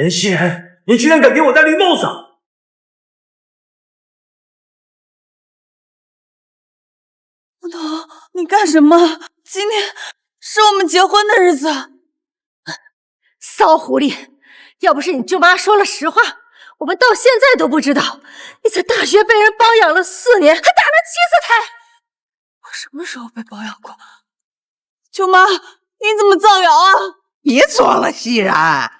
严熙然，你居然敢给我戴绿帽子！木头，你干什么？今天是我们结婚的日子。骚狐狸，要不是你舅妈说了实话，我们到现在都不知道你在大学被人包养了4年，还打了7次胎。我什么时候被包养过？舅妈，你怎么造谣啊？别装了，熙然，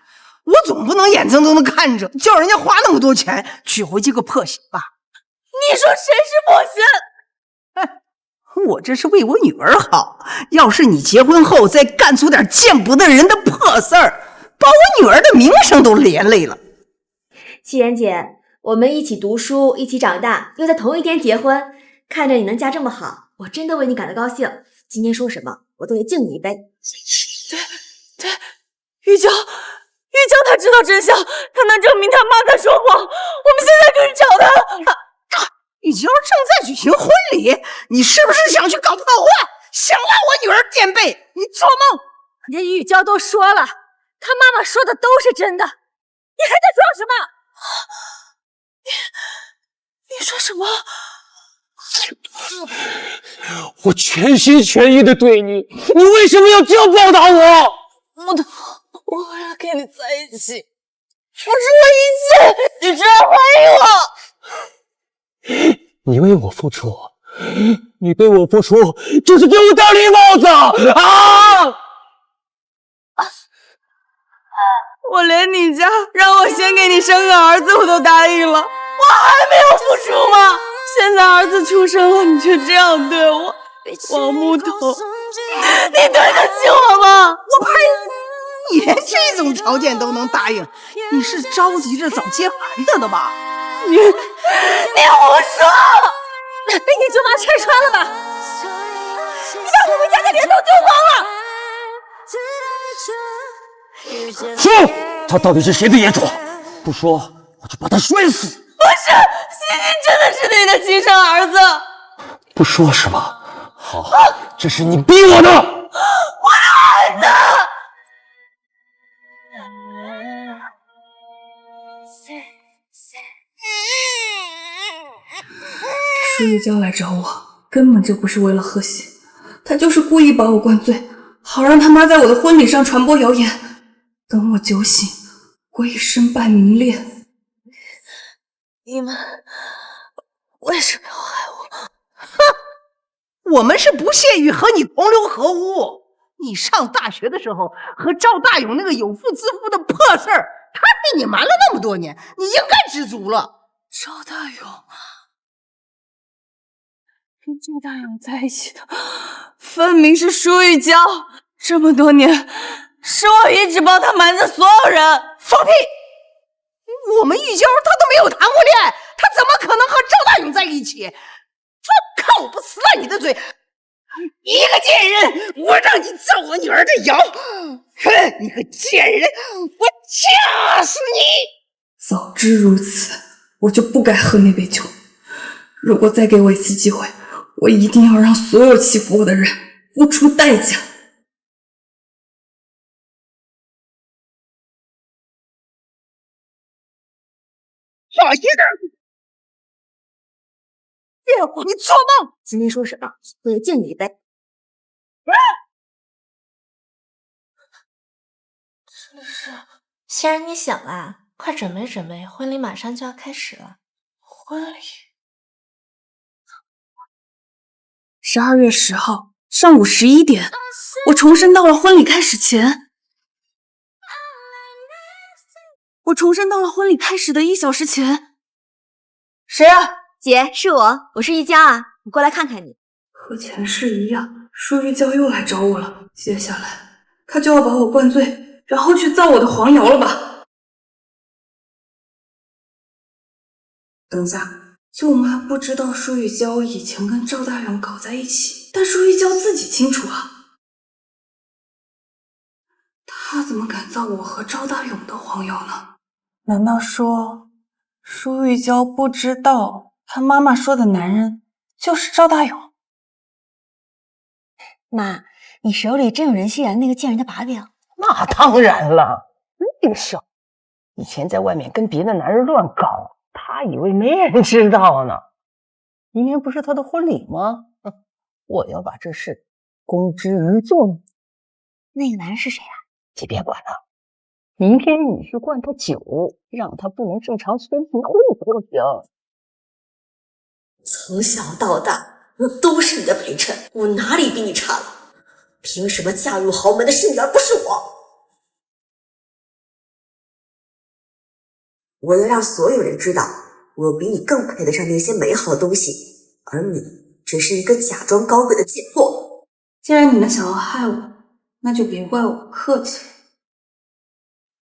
我总不能眼睁睁的看着叫人家花那么多钱娶回这个破媳吧？你说谁是破媳？我这是为我女儿好，要是你结婚后再干出点见不得人的破事儿，把我女儿的名声都连累了。熙然姐，我们一起读书，一起长大，又在同一天结婚，看着你能嫁这么好，我真的为你感到高兴。今天说什么，我都得敬你一杯。对，玉娇她知道真相，她能证明她妈在说谎，我们现在就去找她。玉娇正在举行婚礼，你是不是想去搞破坏，想拉我女儿垫背？你做梦！人玉娇都说了，她妈妈说的都是真的，你还在装什么？你说什么？我全心全意的对你，你为什么要这样报答我？木头，我要跟你在一起，我是我一切，你居然怀疑我！你为我付出，你对我付出，就是给我戴绿帽子啊！我连你家让我先给你生个儿子我都答应了，我还没有付出吗？现在儿子出生了，你却这样对我，王木头，你对得起我吗？我呸！你连这种条件都能答应，你是着急着找接盘子的吧？你胡说！被你舅妈拆穿了吧？你把我们家的脸都丢光了！说，他到底是谁的野种？不说，我就把他摔死！不是，欣欣真的是你的亲生儿子。不说是吧？好，这是你逼我的。我的儿子。舒玉娇来找我，根本就不是为了贺喜，她就是故意把我灌醉，好让他妈在我的婚礼上传播谣言。等我酒醒，我已身败名裂。你们为什么要害我？哼，我们是不屑于和你同流合污。你上大学的时候和赵大勇那个有妇之夫的破事儿，他被你瞒了那么多年，你应该知足了。赵大勇跟赵大勇在一起的分明是舒玉娇，这么多年是我一直帮他瞒着所有人。放屁！我们玉娇她都没有谈过恋爱，她怎么可能和赵大勇在一起？看我不撕烂你的嘴！你个贱人，我让你造我女儿的谣！哼，你个贱人，我掐死你！早知如此，我就不该喝那杯酒。如果再给我一次机会，我一定要让所有欺负我的人付出代价。小心点！贱货，你做梦！今天说什么，我得敬你一杯。这是熙然，你醒啦，快准备准备，婚礼马上就要开始了。婚礼，12月10号上午11点，我重生到了婚礼开始前。我重生到了婚礼开始的1小时前。谁啊？姐，是我是玉娇啊，我过来看看你。和前世一样，舒玉娇又来找我了。接下来，她就要把我灌醉，然后去造我的黄谣了吧？等下，舅妈不知道舒玉娇以前跟赵大勇搞在一起，但舒玉娇自己清楚啊。她怎么敢造我和赵大勇的黄谣呢？难道说舒玉娇不知道她妈妈说的男人就是赵大勇？妈，你手里真有任熙然那个贱人的把柄？那当然了，别笑，以前在外面跟别的男人乱搞，他以为没人知道呢。明天不是他的婚礼吗？我要把这事公之于众。那个男人是谁啊？你别管了，明天你去灌他酒，让他不能正常宣誓会就行。从小到大，我都是你的陪衬，我哪里比你差了？凭什么嫁入豪门的是你而不是我？我要让所有人知道，我比你更配得上那些美好的东西，而你只是一个假装高贵的贱货。既然你们想要害我，那就别怪我不客气。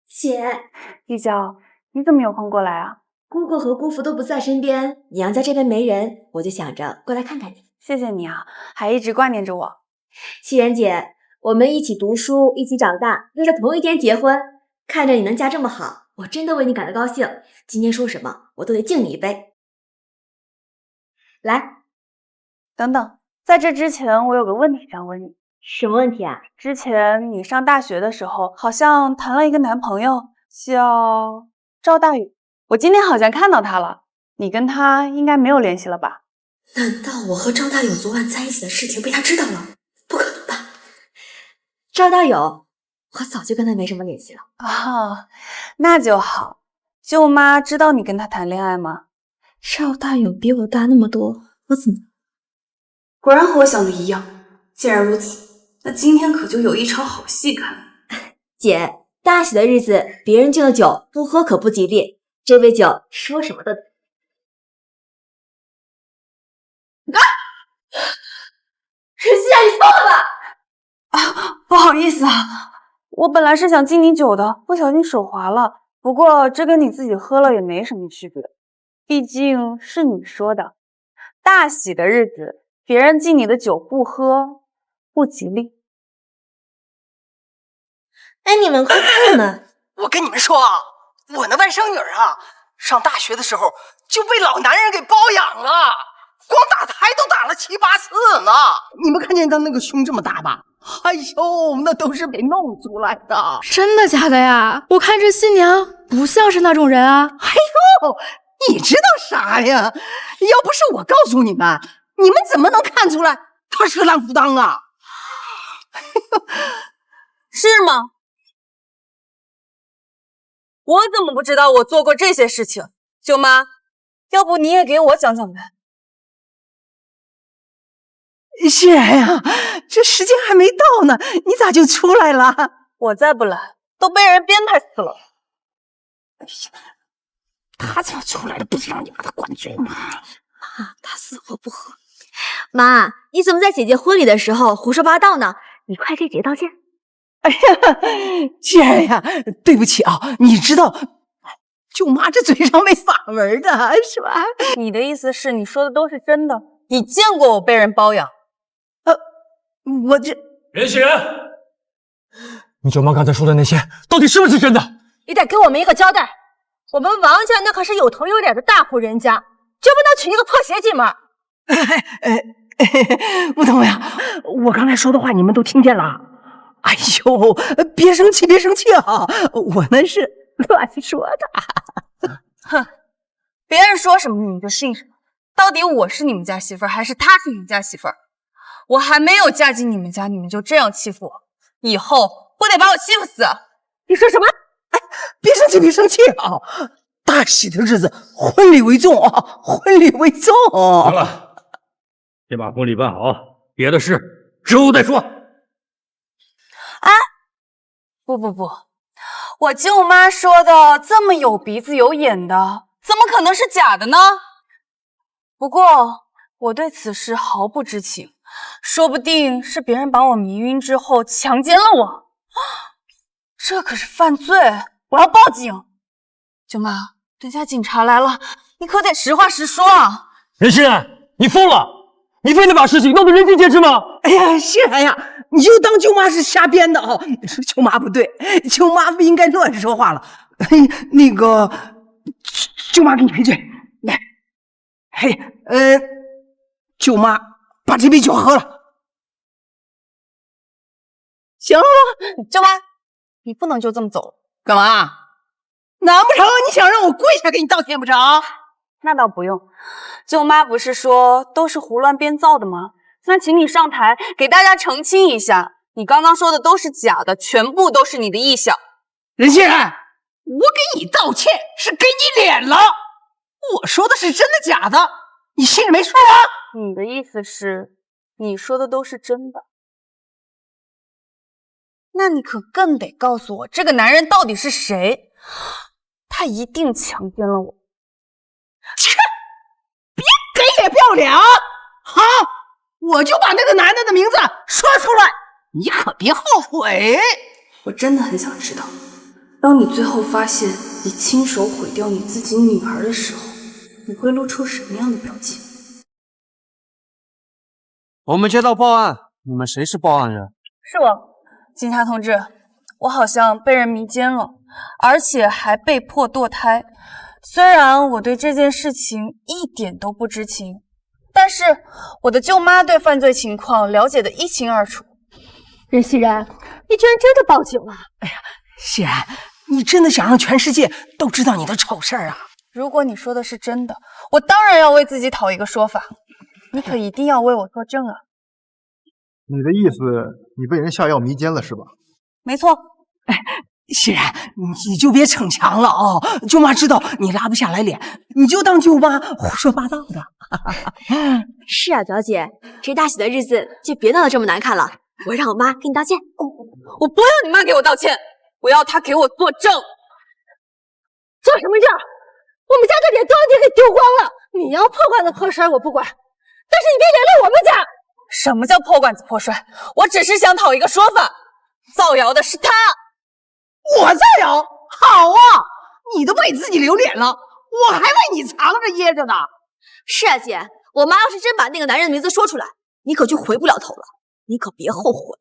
姐，玉娇，你怎么有空过来啊？姑姑和姑父都不在身边，娘家这边没人，我就想着过来看看你。谢谢你啊，还一直挂念着我。熙然姐，我们一起读书，一起长大，又在同一天结婚，看着你能嫁这么好，我真的为你感到高兴。今天说什么，我都得敬你一杯。来，等等，在这之前，我有个问题想问你。什么问题啊？之前你上大学的时候，好像谈了一个男朋友，叫赵大宇。我今天好像看到他了，你跟他应该没有联系了吧？难道我和赵大友昨晚在一起的事情被他知道了？不可能吧！赵大友，我早就跟他没什么联系了。啊，那就好。舅妈知道你跟他谈恋爱吗？赵大友比我大那么多，我怎么？果然和我想的一样。既然如此，那今天可就有一场好戏看。姐，大喜的日子，别人敬的酒不喝可不吉利。这杯酒说什么都对。陈曦然，你疯了吧？啊，不好意思啊，我本来是想敬你酒的，不小心手滑了。不过这跟你自己喝了也没什么区别，毕竟是你说的，大喜的日子，别人敬你的酒不喝，不吉利。哎，你们快看呢！我跟你们说啊，我那外甥女啊，上大学的时候就被老男人给包养了，光打胎都打了7、8次呢。你们看见她那个胸这么大吧？哎呦，那都是被弄出来的。真的假的呀？我看这新娘不像是那种人啊。哎呦，你知道啥呀？要不是我告诉你们，你们怎么能看出来她是个烂裤裆啊？是吗？我怎么不知道我做过这些事情？舅妈，要不你也给我讲讲呗。欣然呀，这时间还没到呢，你咋就出来了？我再不来，都被人编排死了。他怎么出来了？不是让你把他灌醉吗？妈，他死活不喝。妈，你怎么在姐姐婚礼的时候胡说八道呢？你快给姐姐道歉。哎呀，欣然呀，对不起啊，你知道，舅妈这嘴上没法文的是吧？你的意思是你说的都是真的？你见过我被人包养？我这任熙然，你舅妈刚才说的那些到底是不是真的？你得给我们一个交代。我们王家那可是有头有脸的大户人家，就不能娶一个破鞋进门。不懂呀，我刚才说的话你们都听见了。哎呦，别生气，别生气啊！我那是乱说的。哼，别人说什么你们就信什么。到底我是你们家媳妇儿，还是她是你们家媳妇儿？我还没有嫁进你们家，你们就这样欺负我，以后不得把我欺负死？你说什么？哎，别生气，别生气啊！大喜的日子，婚礼为重啊，婚礼为重。行了，先把婚礼办好，别的事之后再说。哎，不，我舅妈说的这么有鼻子有眼的，怎么可能是假的呢？不过我对此事毫不知情，说不定是别人把我迷晕之后强奸了我，这可是犯罪，我要报警。舅妈，等下警察来了，你可得实话实说啊！任熙然，你疯了！你非得把事情弄得人尽皆知吗？哎呀，欣然呀，你就当舅妈是瞎编的啊！舅妈不对，舅妈不应该乱说话了。那个，舅妈给你赔罪，来，嘿，舅妈把这杯酒喝了。行了，舅妈，你不能就这么走。干嘛？难不成你想让我跪下给你道歉不成？那倒不用，舅妈不是说都是胡乱编造的吗？那请你上台给大家澄清一下，你刚刚说的都是假的，全部都是你的臆想。任熙然，我给你道歉是给你脸了，我说的是真的假的，你心里没数啊？你的意思是，你说的都是真的？那你可更得告诉我，这个男人到底是谁？他一定强奸了我！切，别给脸不要脸啊！好，我就把那个男的的名字说出来，你可别后悔。我真的很想知道，当你最后发现你亲手毁掉你自己女儿的时候，你会露出什么样的表情？我们接到报案，你们谁是报案人？是我，警察同志，我好像被人迷奸了，而且还被迫堕胎。虽然我对这件事情一点都不知情，但是我的舅妈对犯罪情况了解得一清二楚。任熙然，你居然真的报警了！熙然，你真的想让全世界都知道你的丑事儿啊？如果你说的是真的，我当然要为自己讨一个说法，你可一定要为我作证啊！你的意思，你被人下药迷奸了是吧？没错。熙然，你就别逞强了哦，舅妈知道你拉不下来脸，你就当舅妈胡说八道的。是啊，表姐，这大喜的日子就别闹得这么难看了。我让我妈给你道歉。我不要你妈给我道歉，我要她给我作证。做什么证？我们家的脸都让你给丢光了。你要破罐子破摔我不管，但是你别连累我们家。什么叫破罐子破摔？我只是想讨一个说法，造谣的是他。我造谣？好啊，你都为自己留脸了，我还为你藏着掖着呢。是啊，姐，我妈要是真把那个男人的名字说出来，你可就回不了头了，你可别后悔。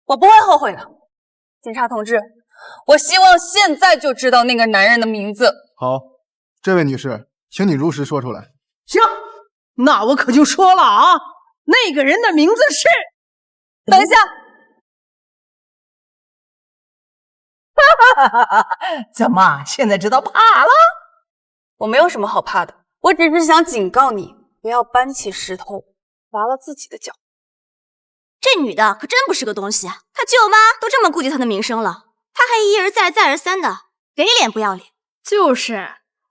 我不会后悔的，警察同志，我希望现在就知道那个男人的名字。好，这位女士，请你如实说出来。行，那我可就说了啊，那个人的名字是……等一下。怎么，现在知道怕了？我没有什么好怕的，我只是想警告你，不要搬起石头砸了自己的脚。这女的可真不是个东西，她舅妈都这么顾及她的名声了，她还一而再再而三的给脸不要脸。就是，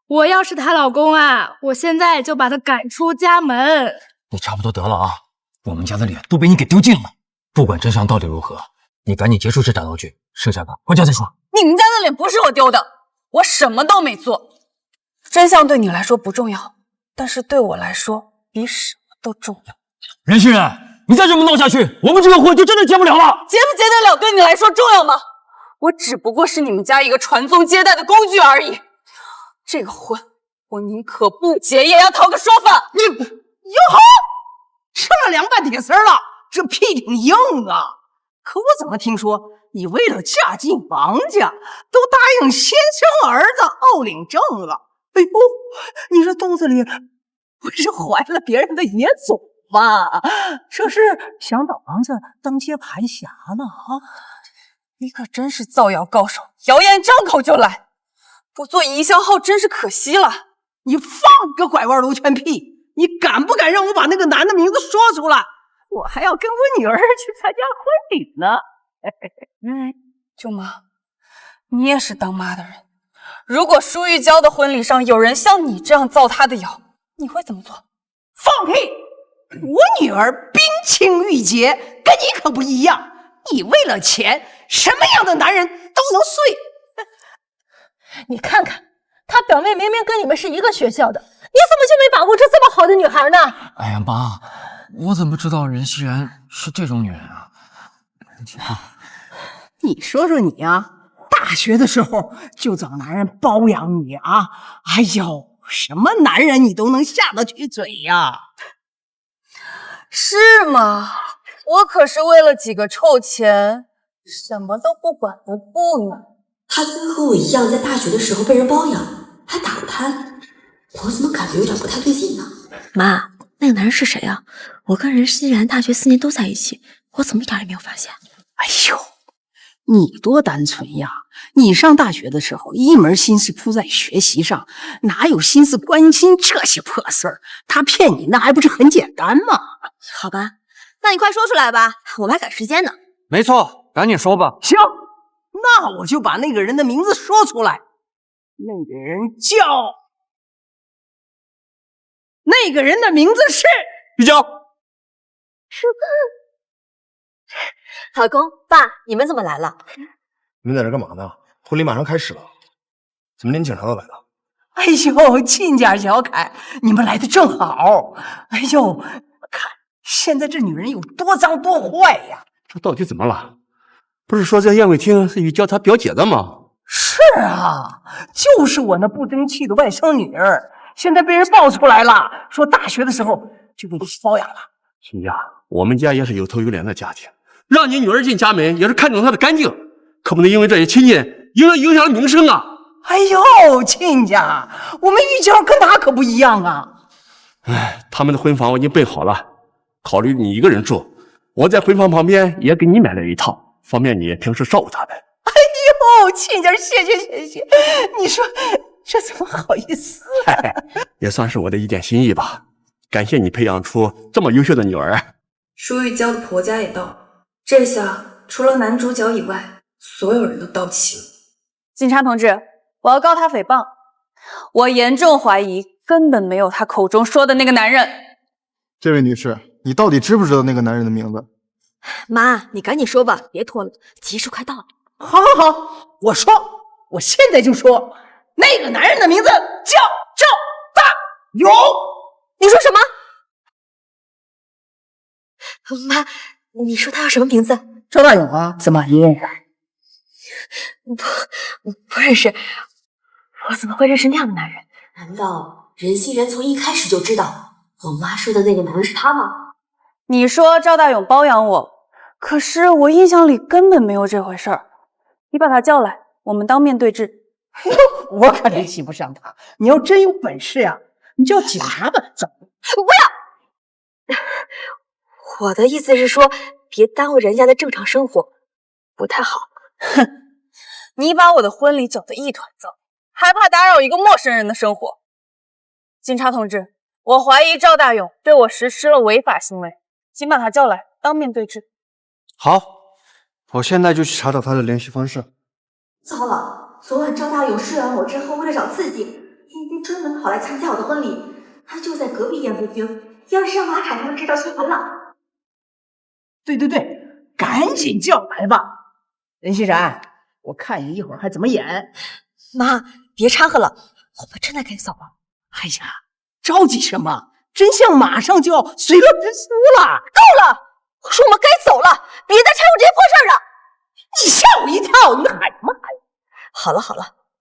我要是她老公啊，我现在就把她赶出家门。你差不多得了啊，我们家的脸都被你给丢尽了。不管真相到底如何，你赶紧结束这场闹剧，剩下的回家再说。你们家的脸不是我丢的，我什么都没做。真相对你来说不重要，但是对我来说比什么都重要。任熙然，你再这么闹下去，我们这个婚就真的结不了了。结不结得了对你来说重要吗？我只不过是你们家一个传宗接代的工具而已。这个婚我宁可不结，也要讨个说法。哟吼，吃了凉拌铁丝了，这屁挺硬啊！可我怎么听说你为了嫁进王家，都答应先生儿子奥领证了？哎呦，你这肚子里不是怀了别人的野种吧？这是想到王家当接盘侠呢啊！你可真是造谣高手，谣言张口就来，不做营销号真是可惜了。你放个拐弯螺旋屁！你敢不敢让我把那个男的名字说出来？我还要跟我女儿去参加婚礼呢。舅妈，你也是当妈的人，如果舒玉娇的婚礼上有人像你这样造她的谣，你会怎么做？放屁！我女儿冰清玉洁，跟你可不一样。你为了钱，什么样的男人都能睡。你看看，她表妹明明跟你们是一个学校的，你怎么就没把握住这么好的女孩呢？哎呀妈，我怎么知道任熙然是这种女人啊？你说说你啊，大学的时候就找男人包养你啊？哎呦，什么男人你都能下得去嘴呀？是吗？我可是为了几个臭钱，什么都不管不顾呢。他跟和我一样，在大学的时候被人包养，还打过胎，我怎么感觉有点不太对劲呢？妈，那个男人是谁啊？我跟任熙然大学4年都在一起，我怎么一点也没有发现？哎呦，你多单纯呀！你上大学的时候，一门心思扑在学习上，哪有心思关心这些破事儿？他骗你，那还不是很简单吗？好吧，那你快说出来吧，我们还赶时间呢。没错，赶紧说吧。行，那我就把那个人的名字说出来。那个人的名字是玉娇。老公，爸，你们怎么来了？你们在这干嘛呢？婚礼马上开始了，怎么连警察都来了？哎呦，亲家小凯，你们来的正好。哎呦，看现在这女人有多脏多坏呀！这到底怎么了？不是说这燕桂婷是玉娇她表姐的吗？是啊，就是我那不争气的外甥女儿，现在被人爆出来了，说大学的时候就被包养了。亲家，我们家也是有头有脸的家庭，让你女儿进家门也是看中她的干净，可不能因为这些亲戚影响了名声啊！哎呦，亲家，我们玉娇跟她可不一样啊！哎，他们的婚房我已经备好了，考虑你一个人住，我在婚房旁边也给你买了一套，方便你平时照顾他们。哎呦，亲家，谢谢！你说这怎么好意思啊？也算是我的一点心意吧。感谢你培养出这么优秀的女儿。舒玉娇的婆家也到，这下除了男主角以外，所有人都到齐了。警察同志，我要告他诽谤，我严重怀疑根本没有他口中说的那个男人。这位女士，你到底知不知道那个男人的名字？妈，你赶紧说吧，别拖了，集市快到了。好，我说，我现在就说，那个男人的名字叫赵大勇。你说什么？妈，你说他叫什么名字？赵大勇啊？怎么你认识？不认识，我怎么会认识那样的男人？难道任熙然从一开始就知道我妈说的那个男人是他吗？你说赵大勇包养我，可是我印象里根本没有这回事儿。你把他叫来，我们当面对质。我可联系不上他。你要真有本事呀，你叫警察吧。走！不要！我的意思是说，别耽误人家的正常生活，不太好。哼，你把我的婚礼搅得一团糟，还怕打扰一个陌生人的生活？警察同志，我怀疑赵大勇对我实施了违法行为，请把他叫来，当面对质。好，我现在就去查找他的联系方式。糟了，昨晚赵大勇睡完我之后，为了找刺激，天天专门跑来参加我的婚礼。他就在隔壁宴会厅，要是让马凯他们知道就完了。对，赶紧叫来吧。任熙然，我看你一会儿还怎么演。妈，别掺和了，我们真的可以走了。哎呀，着急什么？真相马上就要水落石出了。够了！我说我们该走了，别再掺和这些破事儿了。你吓我一跳，你喊什么喊？好了，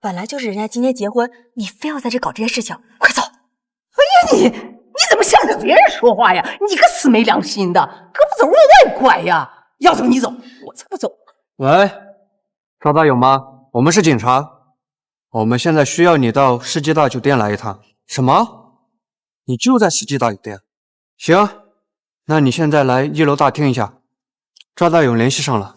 本来就是人家今天结婚，你非要在这搞这些事情，快走！哎呀，你怎么向着别人说话呀？你个死没良心的，胳膊肘往外拐呀！要走你走，我才不走。喂，赵大勇吗？我们是警察，我们现在需要你到世纪大酒店来一趟。什么？你就在世纪大酒店？行，那你现在来1楼大厅一下。赵大勇联系上了，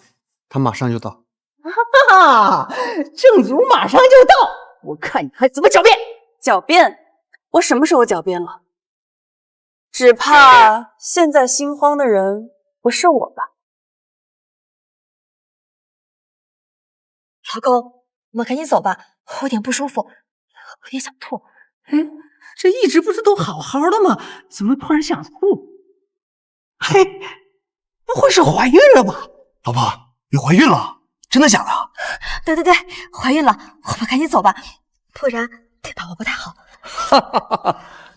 他马上就到。哈哈，正主马上就到，我看你还怎么狡辩？狡辩？我什么时候狡辩了？只怕现在心慌的人不是我吧？老公，我们赶紧走吧，我有点不舒服，我有点想吐。这一直不是都好好的吗？怎么突然想吐？嘿，不会是怀孕了吧？老婆，你怀孕了？真的假的？对，怀孕了，我们赶紧走吧，不然对宝宝不太好。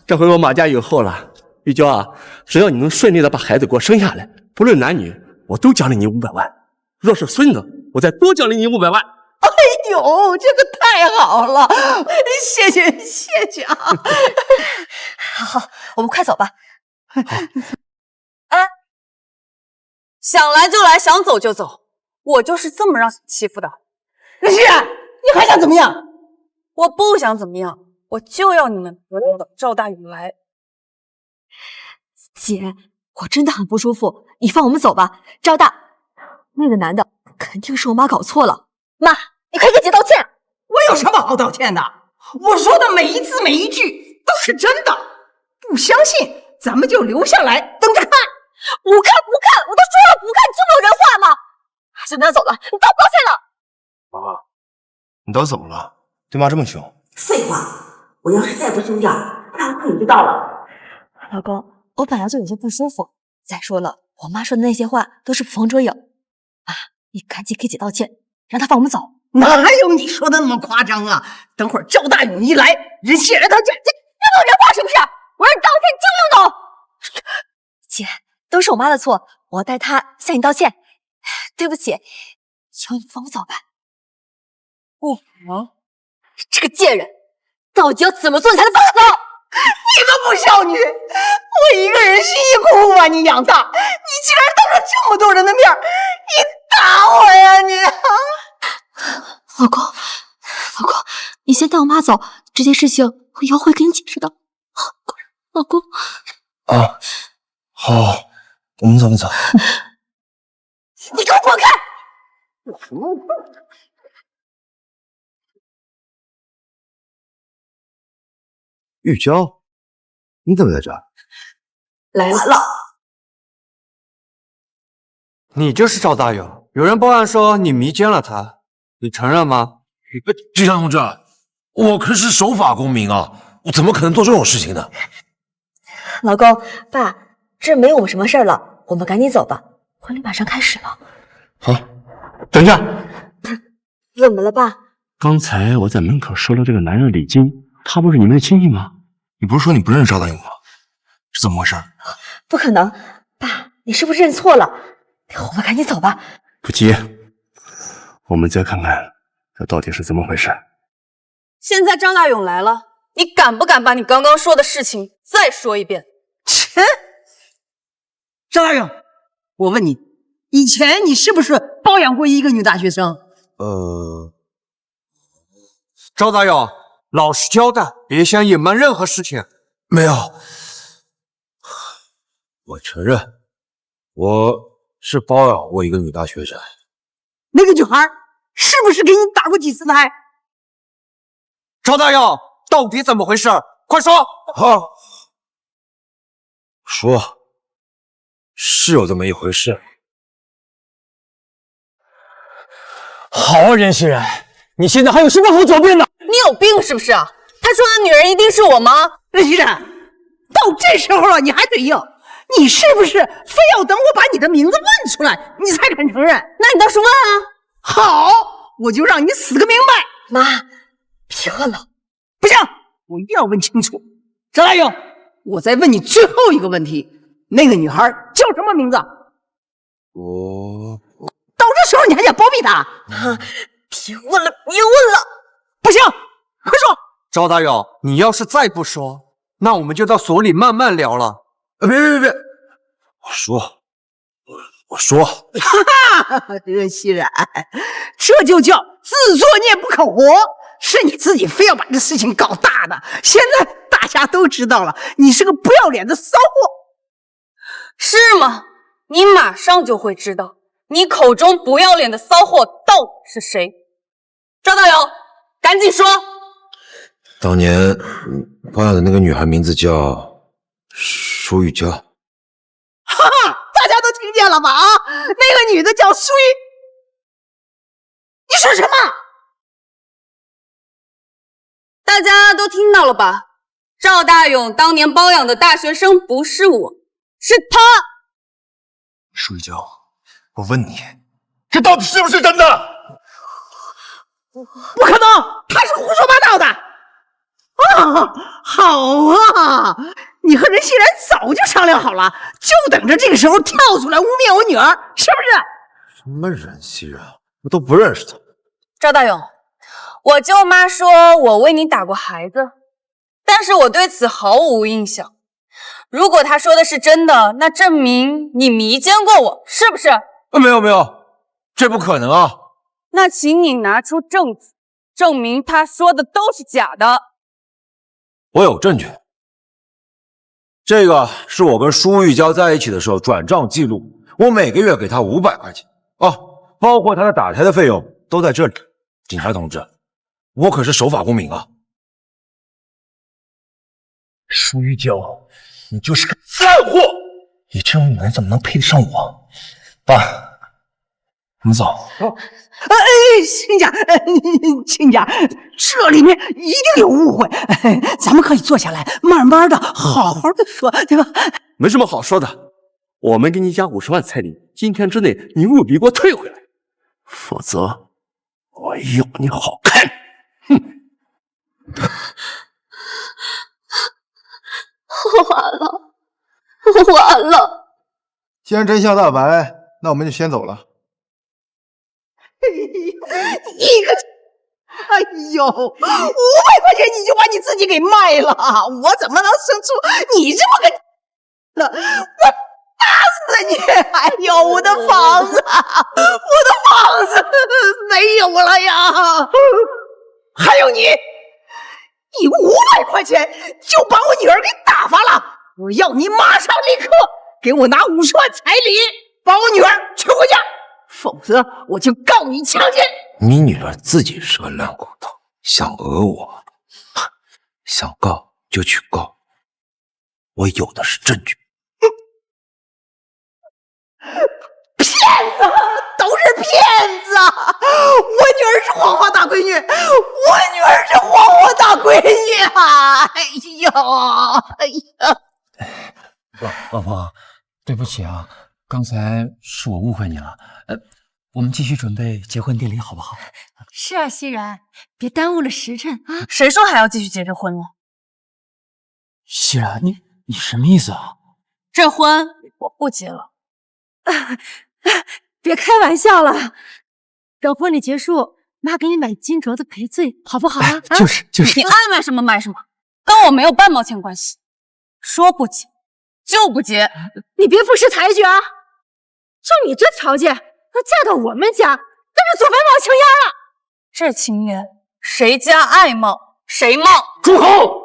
这回我马家有后了，玉娇啊，只要你能顺利的把孩子给我生下来，不论男女，我都奖励你500万。若是孙子，我再多奖励你500万。哎呦，这个太好了，谢谢啊！好，我们快走吧。哎，想来就来，想走就走，我就是这么让你欺负的。任熙然，你还想怎么样？我不想怎么样，我就要你们不要等赵大勇来。姐，我真的很不舒服，你放我们走吧。赵大，那个男的肯定是我妈搞错了。妈，你快给姐道歉！我有什么好道歉的？我说的每一字每一句都是真的。不相信，咱们就留下来等着看。不看，我都说了不看，这么有人话吗？现在走了，你道不道歉了？妈，你到底怎么了？对妈这么凶？废话，我要是再不凶点，然后你就到了。老公，我本来就有些不舒服。再说了，我妈说的那些话都是捕风捉影。妈，你赶紧给姐道歉，让她放我们走。哪有你说的那么夸张啊？等会儿赵大勇一来，人显然他这没有人话是不是？我让你道歉，听不懂？姐，都是我妈的错，我要代她向你道歉。对不起，求你放我走吧。不能，这个贱人，到底要怎么做你才能放我走？你个不孝女！我一个人辛辛苦苦把你养大，你竟然当着这么多人的面，你打我呀你！老公，你先带我妈走，这件事情我以后会跟你解释的。老公。啊，好，我们走。你给我滚开！玉娇，你怎么在这儿？来了。你就是赵大勇，有人报案说你迷奸了他，你承认吗？局长同志，我可是守法公民啊，我怎么可能做这种事情呢？老公，爸，这没我们什么事儿了，我们赶紧走吧，婚礼马上开始了。好，等一下，怎么了，爸？刚才我在门口收了这个男人礼金，他不是你们的亲戚吗？你不是说你不认识赵大勇吗？是怎么回事？不可能，爸，你是不是认错了？我们赶紧走吧。不急，我们再看看这到底是怎么回事。现在张大勇来了，你敢不敢把你刚刚说的事情再说一遍？切！张大勇，我问你，以前你是不是包养过一个女大学生？赵大勇，老实交代，别想隐瞒任何事情。没有，我承认，我是包养过一个女大学生。那个女孩是不是给你打过几次胎？赵大勇，到底怎么回事？快说！好，说，是有这么一回事。好啊，任熙然，你现在还有什么好狡辩的？你有病是不是啊？他说的女人一定是我吗？任熙然，到这时候了你还嘴硬，你是不是非要等我把你的名字问出来，你才肯承认？那你倒是问啊！好，我就让你死个明白。妈，别问了。不行，我一定要问清楚。张大勇，我再问你最后一个问题，那个女孩叫什么名字？到这时候你还想包庇她？别问了，别问了！不行，快说！赵大勇，你要是再不说，那我们就到所里慢慢聊了。别！我说！哈哈，任熙然，这就叫自作孽不可活，是你自己非要把这事情搞大的。现在大家都知道了，你是个不要脸的骚货，是吗？你马上就会知道，你口中不要脸的骚货到底是谁。赵大勇，赶紧说！当年包养的那个女孩名字叫舒玉娇。哈哈，大家都听见了吧？啊，那个女的叫舒玉，你说什么？大家都听到了吧？赵大勇当年包养的大学生不是我，是他。舒玉娇，我问你，这到底是不是真的？不可能，他是胡说八道的。啊，好啊，你和任熙然早就商量好了，就等着这个时候跳出来污蔑我女儿，是不是？什么任熙然，我都不认识他。赵大勇，我舅妈说我为你打过孩子，但是我对此毫无印象。如果她说的是真的，那证明你迷奸过我，是不是？没有，这不可能啊！那请你拿出证据，证明她说的都是假的。我有证据，这个是我跟舒玉娇在一起的时候转账记录，我每个月给她500块钱。哦，包括他的打胎的费用都在这里。警察同志，我可是守法公民啊！舒玉娇，你就是个烂货！你这种女人怎么能配得上我？爸，我们走。亲家，这里面一定有误会，咱们可以坐下来，慢慢的、好好的说，对吧？没什么好说的，我们给你加50万彩礼，今天之内你务必给我退回来，否则我有你好看！哼！完了！既然真相大白，那我们就先走了。你个，哎呦，500块钱你就把你自己给卖了，我怎么能生出你这么个？我打死你！哎呦，我的房子，没有了呀！还有你500块钱就把我女儿给打发了，我要你马上立刻给我拿50万彩礼，把我女儿娶回家。否则我就告你强奸！你女儿自己是个烂骨头，想讹我，想告就去告，我有的是证据。骗子，都是骗子！我女儿是黄花大闺女，啊！哎呀！老婆，对不起啊，刚才是我误会你了。我们继续准备结婚典礼好不好？是啊，熙然，别耽误了时辰啊！谁说还要继续结这婚了？熙然，你什么意思啊？这婚我不结了。别开玩笑了，等婚礼结束，妈给你买金镯子赔罪，好不好啊？就是，你爱买什么买什么，跟我没有半毛钱关系。说不结就不结，你别不识抬举啊！就你这条件，要嫁到我们家，那是做饭冒青烟了。这青烟，谁家爱冒谁冒。住口！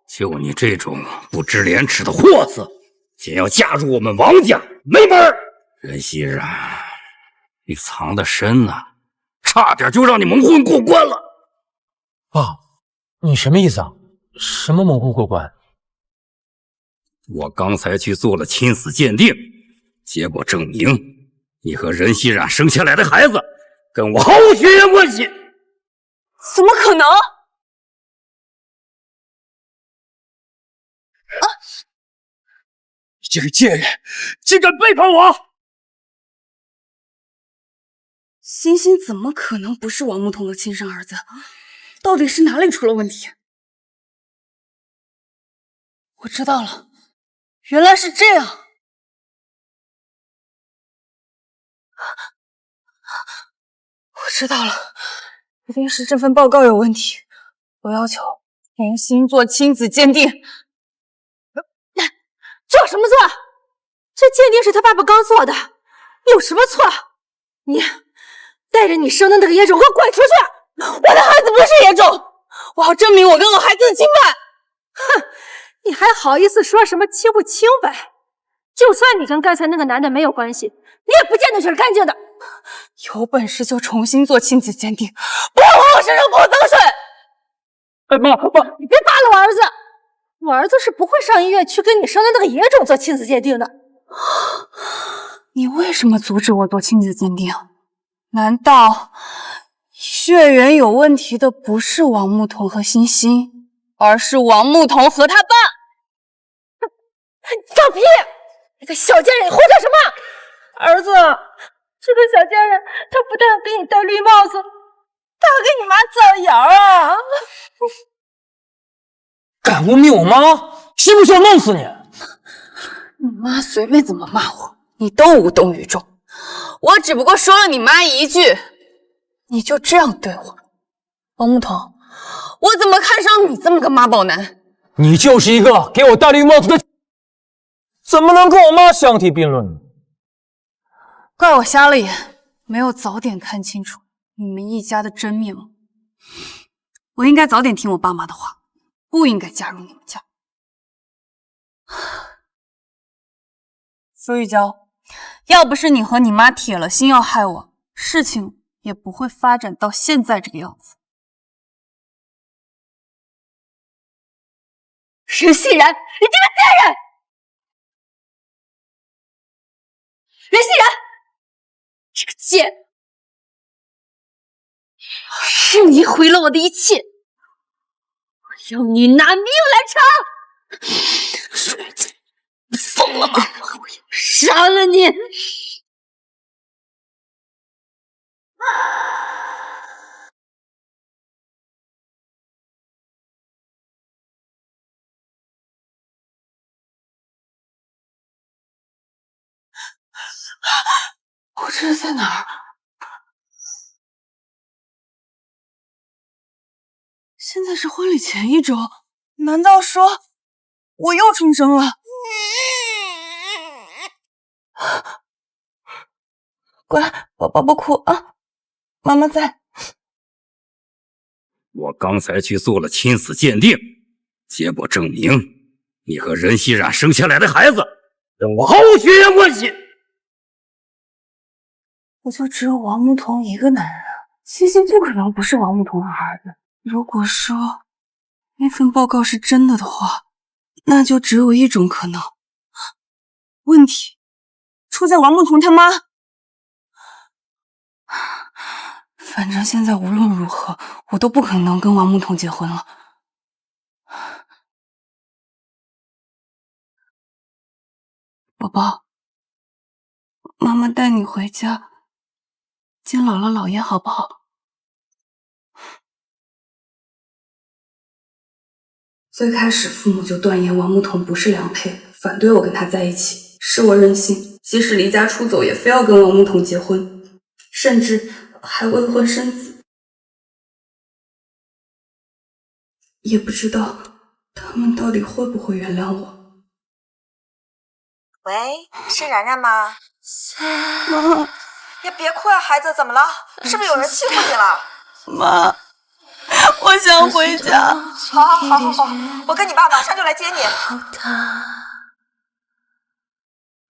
就你这种不知廉耻的货色，竟要嫁入我们王家，没门儿！任熙然，你藏得深呐，差点就让你蒙混过关了。爸，你什么意思啊？什么蒙混过关？我刚才去做了亲子鉴定，结果证明你和任熙然生下来的孩子跟我毫无血缘关系。怎么可能？你这个贱人，竟敢背叛我！欣欣怎么可能不是王牧童的亲生儿子？到底是哪里出了问题？我知道了，原来是这样。我知道了，一定是这份报告有问题。我要求重新做亲子鉴定。做什么做？这鉴定是他爸爸刚做的，有什么错？你带着你生的那个野种给我滚出去！我的孩子不是野种，我要证明我跟我孩子的清白。哼，你还好意思说什么清不清白？就算你跟刚才那个男的没有关系，你也不见得是干净的。有本事就重新做亲子鉴定，不要往我身上泼脏水！妈，你别扒了我儿子！我儿子是不会上医院去跟你生的那个野种做亲子鉴定的。你为什么阻止我做亲子鉴定？难道血缘有问题的不是王牧童和欣欣，而是王牧童和他爸？放屁！你个小贱人，你胡扯什么？儿子，这个小贱人，他不但给你戴绿帽子，他还给你妈造谣啊！敢污蔑我妈，信不信我弄死你？你妈随便怎么骂我，你都无动于衷。我只不过说了你妈一句，你就这样对我？王牧童，我怎么看上你这么个妈宝男？你就是一个给我戴绿帽子的，怎么能跟我妈相提并论呢？怪我瞎了眼，没有早点看清楚你们一家的真面目。我应该早点听我爸妈的话，不应该嫁入你们家。苏玉娇，要不是你和你妈铁了心要害我，事情也不会发展到现在这个样子。任熙然，你这个贱人！任熙然，这个贱，是你毁了我的一切，我要你拿命来偿！水贼，你疯了吗？我要杀了你！我这是在哪儿？现在是婚礼前1周，难道说我又重生了？乖，宝宝不哭啊，妈妈在。我刚才去做了亲子鉴定，结果证明你和任熙然生下来的孩子跟我毫无血缘关系。不就只有王牧童一个男人啊？欣欣不可能不是王牧童的儿子。如果说那份报告是真的的话，那就只有一种可能，问题出在王牧童他妈。反正现在无论如何，我都不可能跟王牧童结婚了。宝宝，妈妈带你回家见姥姥姥爷好不好？最开始父母就断言王牧童不是良配，反对我跟他在一起，是我任性，即使离家出走也非要跟王牧童结婚，甚至还未婚生子。也不知道他们到底会不会原谅我。喂，是然然吗？妈，呀，别哭啊，孩子，怎么了？是不是有人欺负你了？妈，我想回家。好，我跟你爸马上就来接你。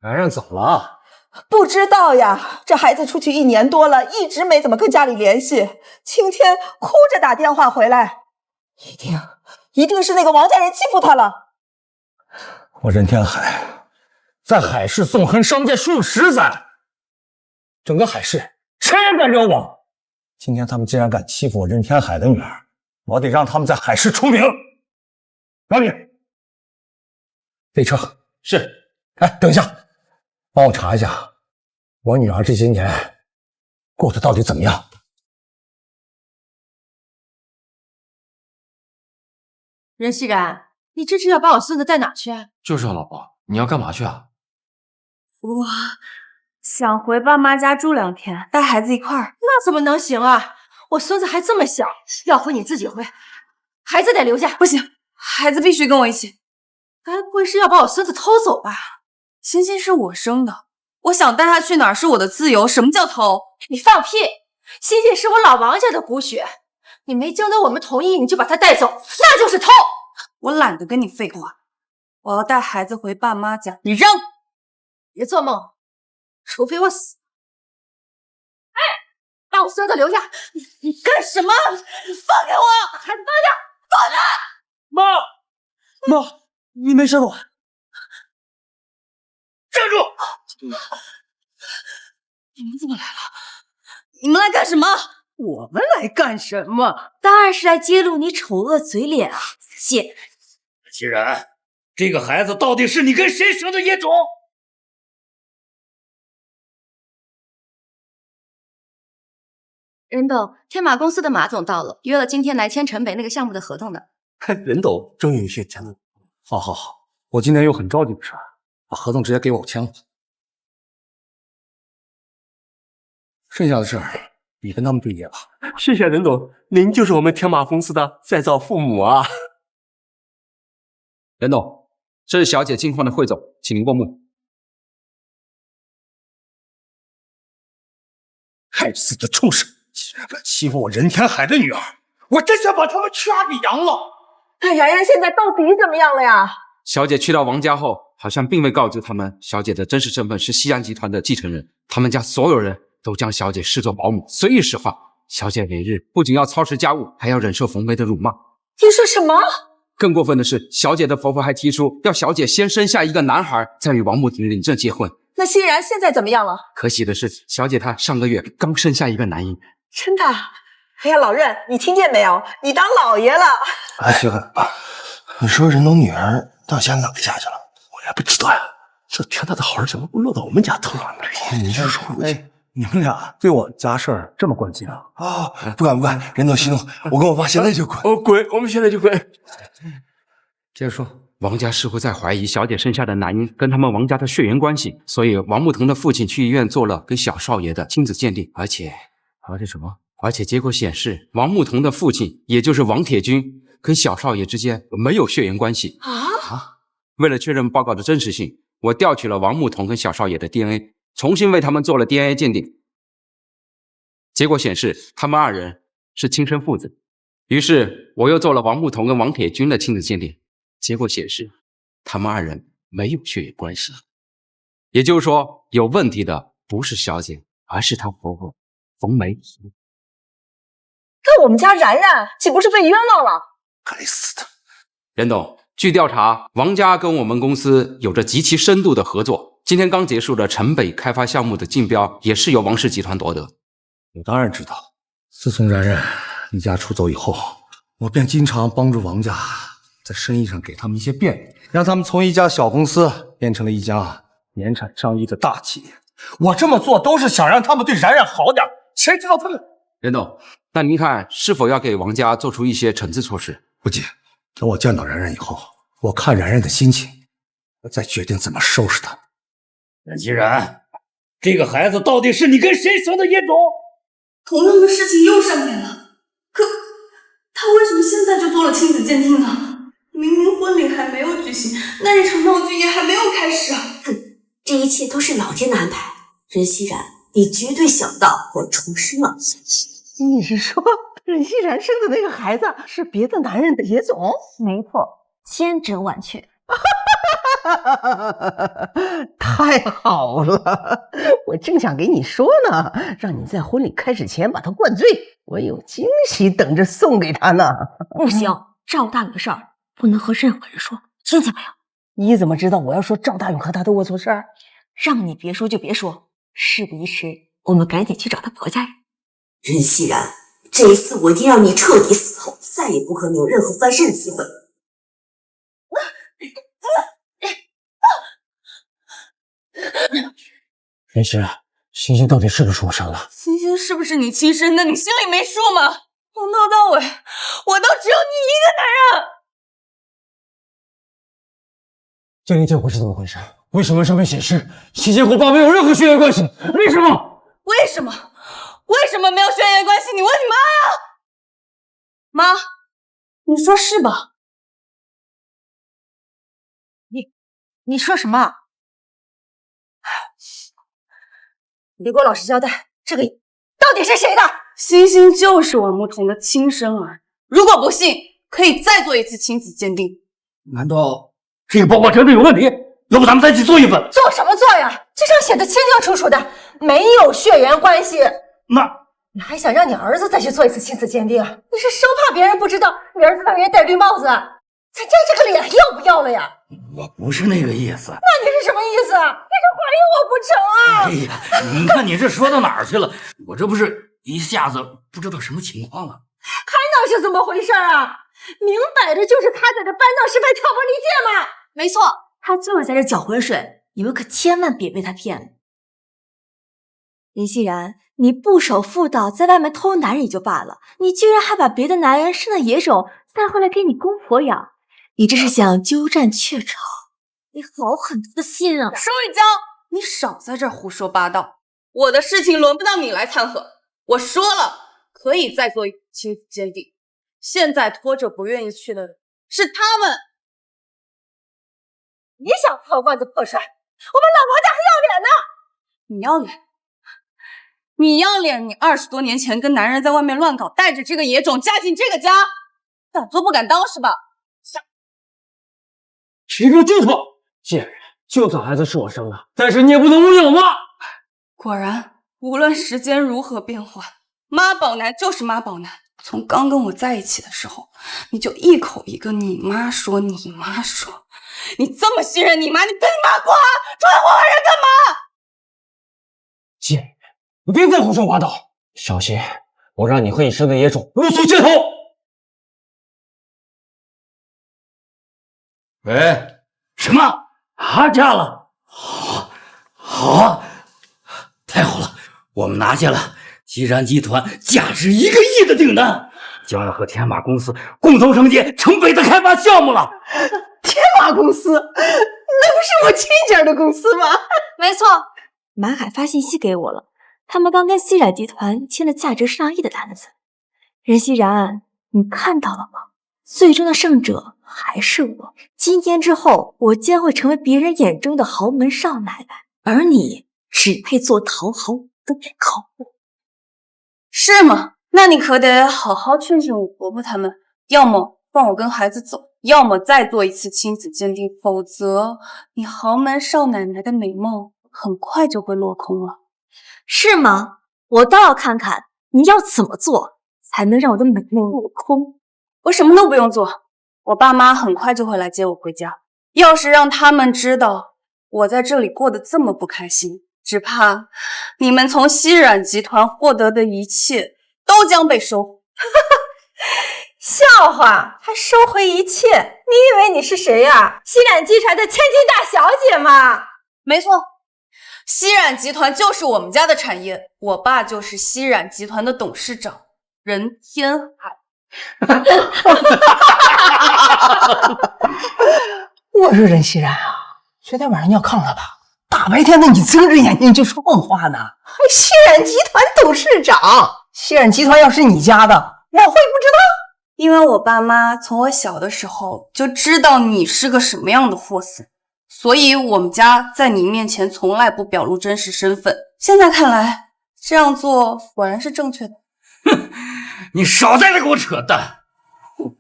然然走了？不知道呀，这孩子出去1年多了，一直没怎么跟家里联系。今天哭着打电话回来，一定是那个王家人欺负他了。我任天海在海市纵横商界数十载，整个海市谁也敢惹我。今天他们竟然敢欺负我任天海的女儿，我得让他们在海市出名。老李，备车。是。哎，等一下，帮我查一下我女儿这些年过得到底怎么样。任熙然，你这是要把我孙子带哪去？就是啊，老婆，你要干嘛去啊？我想回爸妈家住2天，带孩子一块儿。那怎么能行啊？我孙子还这么小，要回你自己回，孩子得留下。不行，孩子必须跟我一起。该不会是要把我孙子偷走吧？欣欣是我生的，我想带他去哪儿是我的自由。什么叫偷？你放屁！欣欣是我老王家的骨血，你没经得我们同意你就把他带走，那就是偷。我懒得跟你废话，我要带孩子回爸妈家。你扔！别做梦，除非我死。哎，把我孙子留下！你干什么？放开我！孩子放下！放下！妈，你没事吧？站住！你们怎么来了？你们来干什么？我们来干什么？当然是来揭露你丑恶嘴脸啊！谢。既然这个孩子到底是你跟谁生的野种？任董，天马公司的马总到了，约了今天来签城北那个项目的合同的。任董终于有些钱了。好，我今天有很着急的事，把合同直接给我签了。剩下的事儿你跟他们对接吧。谢谢任董，您就是我们天马公司的再造父母啊。任董，这是小姐近况的汇总，请您过目。该死的畜生，竟然敢欺负我任天海的女儿，我真想把他们掐给扬了。那然然现在到底怎么样了呀？小姐去到王家后，好像并未告知他们小姐的真实身份是西安集团的继承人，他们家所有人都将小姐视作保姆，随意使唤。小姐每日不仅要操持家务，还要忍受冯梅的辱骂。你说什么？更过分的是，小姐的婆婆还提出要小姐先生下一个男孩，再与王慕婷领证结婚。那欣然现在怎么样了？可喜的是，小姐她上个月刚生下一个男婴。真的？哎呀，老任，你听见没有？你当老爷了！哎，媳妇儿，你说人农女儿到现在哪下去了？我也不知道呀。这天大的好事怎么不落到我们家头上呢？你这说，哎，你们俩对我家事儿这么关心啊？啊，不管不管，人都息怒，我跟我爸现在就滚。哦，滚！我们现在就滚。接着说，王家似乎在怀疑小姐生下的男婴跟他们王家的血缘关系，所以王慕腾的父亲去医院做了跟小少爷的亲子鉴定，而且结果显示，王慕腾的父亲也就是王铁军跟小少爷之间没有血缘关系啊！为了确认报告的真实性，我调取了王慕腾跟小少爷的 DNA， 重新为他们做了 DNA 鉴定，结果显示他们二人是亲生父子。于是我又做了王慕腾跟王铁军的亲子鉴定，结果显示他们二人没有血缘关系。也就是说，有问题的不是小姐，而是她婆婆冯梅。那我们家然然岂不是被冤枉了？该死的！任董，据调查，王家跟我们公司有着极其深度的合作。今天刚结束的城北开发项目的竞标，也是由王氏集团夺得。我当然知道，自从然然离家出走以后，我便经常帮助王家在生意上给他们一些便利，让他们从一家小公司变成了一家年产上亿的大企业。我这么做都是想让他们对然然好点，谁知道他们……任董，那您看是否要给王家做出一些惩治措施？不急，等我见到然然以后，我看然然的心情，我再决定怎么收拾他。任熙然，这个孩子到底是你跟谁生的野种？同样的事情又上演了，可他为什么现在就做了亲子鉴定呢？明明婚礼还没有举行，那一场闹剧也还没有开始啊！哼，这一切都是老天的安排。任熙然，你绝对想不到我重生了。你是说任熙然生的那个孩子是别的男人的野种？没错，千真万确。太好了，我正想给你说呢，让你在婚礼开始前把他灌醉，我有惊喜等着送给他呢。不行，赵大勇的事儿不能和任何人说，听见没有？你怎么知道我要说赵大勇和他的龌龊事儿？让你别说就别说，事不宜迟，我们赶紧去找他婆家人。任熙然，这一次我一定让你彻底死透，再也不可能有任何翻身的机会。任熙然，星星到底是不是我生的？欣欣是不是你亲生的？你心里没数吗？从头到尾，我都只有你一个男人。鉴定结果是怎么回事？为什么上面显示星星和我爸没有任何血缘关系？为什么？为什么？为什么没有血缘关系？你问你妈呀！妈，你说是吧？你说什么？你给我老实交代，这个到底是谁的？欣欣就是王慕彤的亲生儿，如果不信，可以再做一次亲子鉴定。难道这个报告真的有问题？要不咱们再去做一份？做什么做呀？这上写的清清楚楚的，没有血缘关系。那你还想让你儿子再去做一次亲子鉴定？你是生怕别人不知道你儿子当年戴绿帽子？咱家这个脸要不要了呀？我不是那个意思。那你是什么意思？你是怀疑我不成啊？哎呀，你看你这说到哪儿去了？我这不是一下子不知道什么情况了。还能是怎么回事啊？明摆着就是他在这搬弄是非、挑拨离间嘛！没错，他就是在这搅浑水，你们可千万别被他骗了。林熙然，你不守妇道，在外面偷男人也就罢了，你居然还把别的男人生的野种带回来给你公婆养，你这是想鸠占鹊巢？你好狠毒的心啊！舒雨娇，你少在这儿胡说八道，我的事情轮不到你来掺和。我说了，可以再做一次亲子鉴定，现在拖着不愿意去的是他们。你想破罐子破摔，我们老婆家还要脸呢？你要脸？你要脸？你20多年前跟男人在外面乱搞，带着这个野种嫁进这个家，敢做不敢当是吧？你给我住口！贱人，就算孩子是我生的，但是你也不能污蔑我妈。果然，无论时间如何变换，妈宝男就是妈宝男。从刚跟我在一起的时候，你就一口一个你妈说你妈说，你这么信任你妈，你跟你妈瓜，出来祸害人干嘛？贱人，你别再胡说八道，小心我让你和你生的野种露宿街头！喂，什么？嫁了？好，太好了，我们拿下了西然集团价值1个亿的订单，将要和天马公司共同承接城北的开发项目了。天马公司，那不是我亲家的公司吗？没错，马海发信息给我了，他们刚跟西冉集团签了价值上亿的单子。任熙然，你看到了吗？最终的胜者还是我。今天之后，我将会成为别人眼中的豪门少奶奶，而你只配做讨好的考物。是吗？那你可得好好劝劝我婆婆他们，要么放我跟孩子走，要么再做一次亲子鉴定，否则你豪门少奶奶的美梦很快就会落空了。是吗？我倒要看看你要怎么做才能让我的美梦落空。我什么都不用做，我爸妈很快就会来接我回家。要是让他们知道我在这里过得这么不开心，只怕你们从西冉集团获得的一切都将被收。笑话，还收回一切？你以为你是谁呀？西冉集团的千金大小姐吗？没错，西冉集团就是我们家的产业，我爸就是西冉集团的董事长任天海。我说任熙然啊，昨天晚上尿炕了吧？大白天的你睁着眼睛就说梦话呢？还西冉集团董事长？西冉集团要是你家的，我会不知道？因为我爸妈从我小的时候就知道你是个什么样的货色，所以我们家在你面前从来不表露真实身份。现在看来，这样做果然是正确的。哼，你少在这给我扯淡。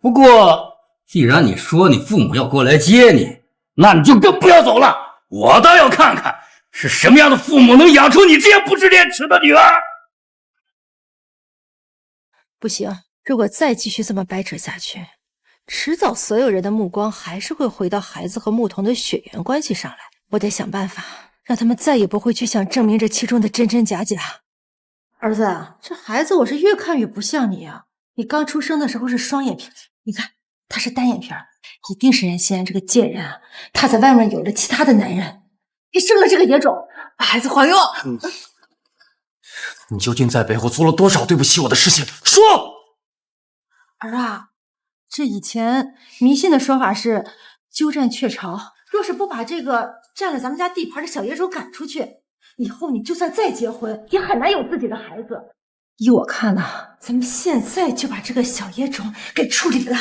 不过，既然你说你父母要过来接你，那你就更不要走了。我倒要看看是什么样的父母能养出你这样不知廉耻的女儿。不行，如果再继续这么掰扯下去，迟早所有人的目光还是会回到孩子和牧童的血缘关系上来。我得想办法，让他们再也不会去想证明这其中的真真假假。儿子啊，这孩子我是越看越不像你啊！你刚出生的时候是双眼皮，你看他是单眼皮，一定是任熙然这个贱人啊！他在外面有了其他的男人，你生了这个野种，把孩子还给我！你究竟在背后做了多少对不起我的事情？说！儿啊，这以前迷信的说法是鸠占鹊巢，若是不把这个占了咱们家地盘的小野种赶出去，以后你就算再结婚，也很难有自己的孩子。依我看呐，咱们现在就把这个小野种给处理了。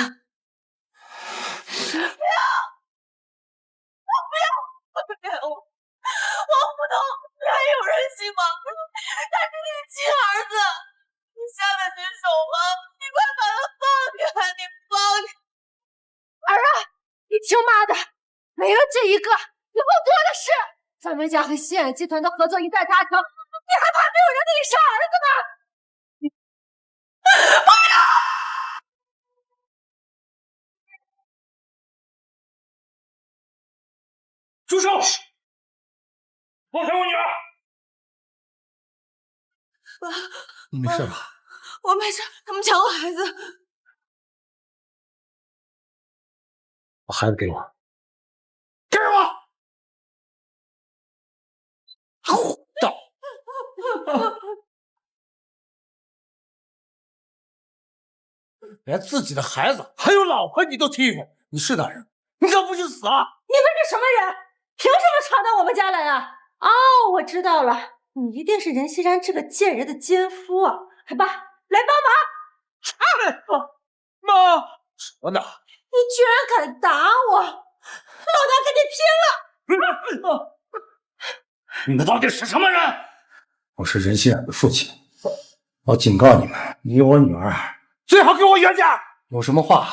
王不通，你还有人性吗？他是你的亲儿子，你下得去手吗？你快把他放开！你放开！儿啊，你听妈的，没了这一个，以后多的是。咱们家和西冉集团的合作一旦达成，你还怕没有人给你生儿子吗？不要！住手！放开我女儿！爸，你没事吧？我没事，他们抢我孩子。把孩子给我！给我！胡闹！连自己的孩子还有老婆你都欺负，你是男人，你怎么不去死啊？你们是什么人？凭什么闯到我们家来啊？哦，我知道了，你一定是任熙然这个贱人的奸夫啊！海爸，来帮忙！妈，什么呢？你居然敢打我！老大跟你拼了！你们到底是什么人？我是任熙冉的父亲，我警告你们，你我女儿最好给我远点，有什么话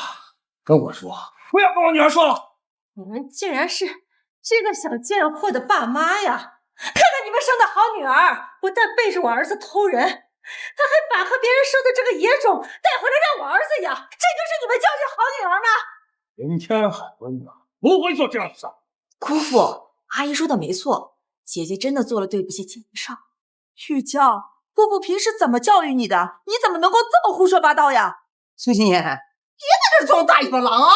跟我说，不要跟我女儿说了。你们竟然是这个小贱货的爸妈呀！看看你们们生的好女儿，不但背着我儿子偷人，他还把和别人生的这个野种带回来让我儿子养，这就是你们教育好女儿吗？任天海的女儿不会做这样的事。姑父，阿姨说的没错，姐姐真的做了对不起姐妹上。玉娇，姑父平时怎么教育你的？你怎么能够这么胡说八道呀？孙心言，别在这装大尾巴狼啊！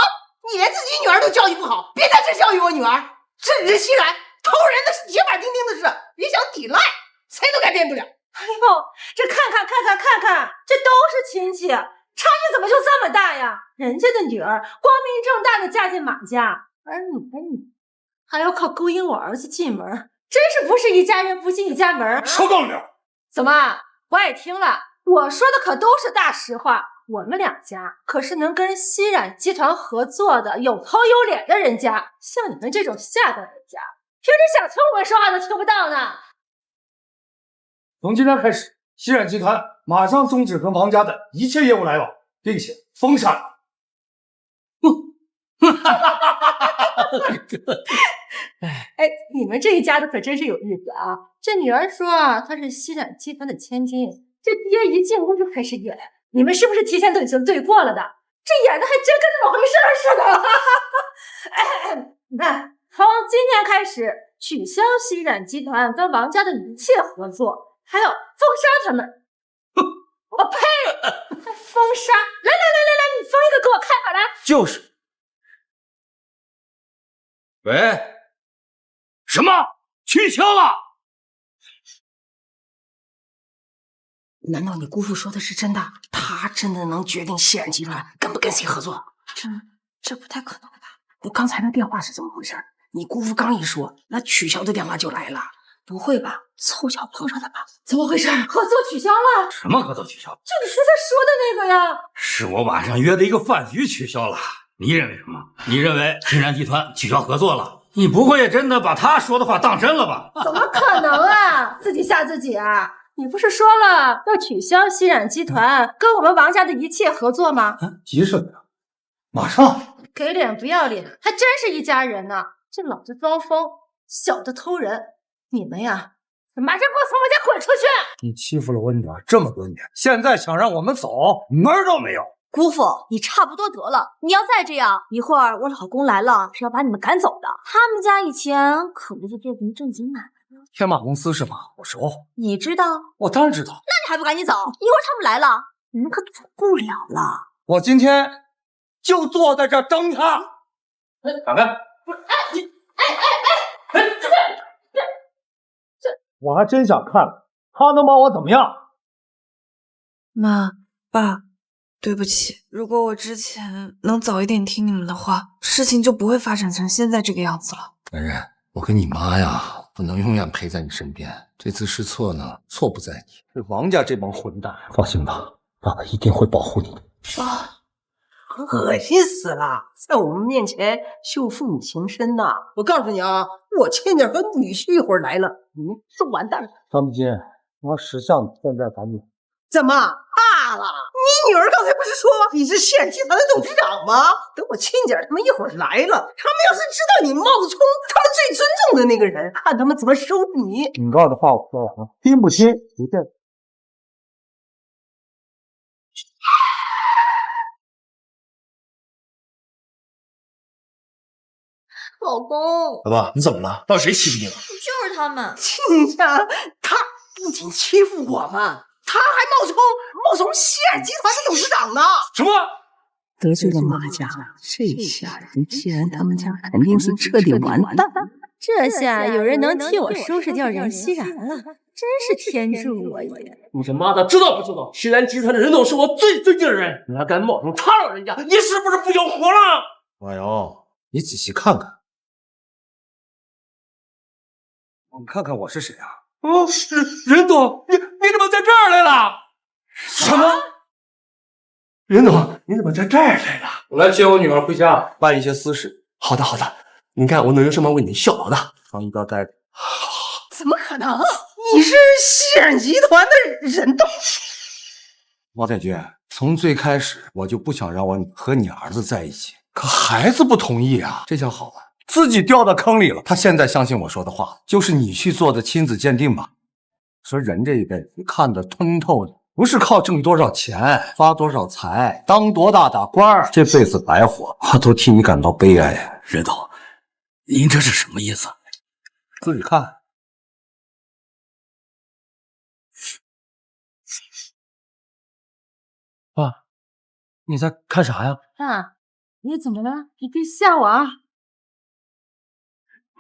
你连自己女儿都教育不好，别在这教育我女儿。这任熙然偷人那是铁板钉钉的事，别想抵赖，谁都改变不了。哎呦，这看看，这都是亲戚，差距怎么就这么大呀？人家的女儿光明正大的嫁进马家，而你还要靠勾引我儿子进门，真是不是一家人不进一家门。说够了！怎么不爱听了？我说的可都是大实话。我们两家可是能跟熙冉集团合作的有头有脸的人家，像你们这种下等人家，平时想听我们说话都听不到呢。从今天开始，熙冉集团马上终止跟王家的一切业务来往，并且封杀你。哎，你们这一家子可真是有意思啊！这女儿说她是熙冉集团的千金，这爹一进屋就开始演，你们是不是提前都已经对过了的？这演的还真跟怎么回事似的。那从今天开始取消熙冉集团跟王家的一切合作，还有封杀他们。我呸！封杀！来，你封一个给我看看来。就是。喂，什么？取消了？难道你姑父说的是真的？他真的能决定熙冉集团跟不跟谁合作？这不太可能吧？我刚才那电话是怎么回事？你姑父刚一说，那取消的电话就来了。不会吧？凑巧碰上的吧？怎么回事？合作取消了？什么合作取消？就你刚才说的那个呀？是我晚上约的一个饭局取消了。你认为什么？你认为熙冉集团取消合作了？你不会真的把他说的话当真了吧？怎么可能啊！自己吓自己啊！你不是说了要取消熙冉集团跟我们王家的一切合作吗？急什么呀？马上！给脸不要脸，还真是一家人呢！这老的装疯，小的偷人，你们呀，马上给我从我家滚出去！你欺负了我女儿这么多年，现在想让我们走，门儿都没有！姑父，你差不多得了！你要再这样，一会儿我老公来了是要把你们赶走的。他们家以前可不是做什么正经买卖的。天马公司是吗？我熟。你知道？我当然知道。那你还不赶紧走？一会儿他们来了，你们可走不了了。我今天就坐在这等他。看看，我还真想看他能把我怎么样。妈，爸。对不起，如果我之前能早一点听你们的话，事情就不会发展成现在这个样子了。文人，我跟你妈呀，不能永远陪在你身边。这次是错呢，错不在你，是王家这帮混蛋。放心吧，爸爸一定会保护你的。爸，恶心死了，在我们面前秀父女情深呐！我告诉你啊，我亲家和女婿一会儿来了，你们是完蛋了。张木金，我识相现在赶紧。怎么怕了？你女儿刚才不是说你是县集团的董事长吗？等我亲家他们一会儿来了，他们要是知道你冒充他们最尊重的那个人，看他们怎么收拾你。警告的话我说了，听不听随便。老公，老婆，你怎么了？到底谁欺负你了？就是他们。亲家，他不仅欺负我们。他还冒充熙冉集团的董事长呢！什么？得罪了马家，这下任熙然他们家肯定是彻底完蛋。这下有人能替我收拾掉任熙然了，真是天助我也！你这妈的知道不知道？熙然集团的人董是我最尊敬的人，你还敢冒充他老人家，你是不是不想活了？马瑶，你仔细看看，你看看我是谁啊？哦，是任总，你怎么在这儿来了？什么？任总，你怎么在这儿来了？我来接我女儿回家，办一些私事。好的，好的，你看我能有什么为你效劳的？常一刀待着。怎么可能？你是熙冉集团的人董？王太君，从最开始我就不想让我和你儿子在一起，可孩子不同意啊。这下好了，自己掉到坑里了。他现在相信我说的话，就是你去做的亲子鉴定吧。说人这一辈子看得通透的，不是靠挣多少钱、发多少财、当多大的官儿，这辈子白活，我都替你感到悲哀呀。任总，您这是什么意思？自己看。爸，你在看啥呀？啊，你怎么了？你别吓我啊！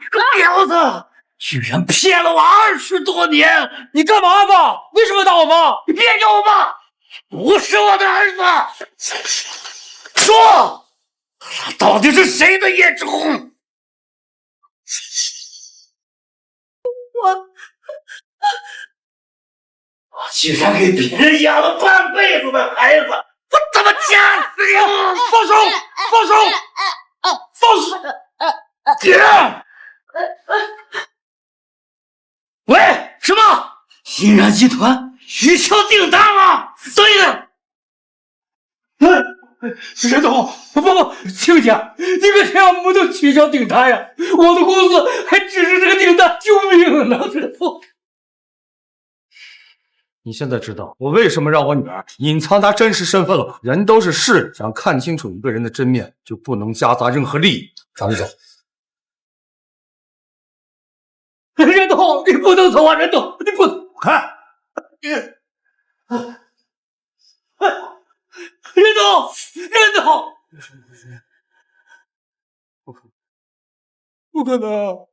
你个婊子，居然骗了我20多年！你干嘛，爸？为什么打我妈？你别叫我妈，不是我的儿子。说，他到底是谁的眼中？我居然给别人养了半辈子的孩子，我他妈掐死你！放手！放手！放手！喂，什么？欣然集团取消订单了？等一等，任总，不，亲家，你可千万不能取消订单呀！我的公司还支持这个订单，救命呢！任总，你现在知道我为什么让我女儿隐藏她真实身份了吧？人都是势利，想看清楚一个人的真面，就不能夹杂任何利益。咱们走。任总，你不能走啊！任总，你不能看。任总，不可能！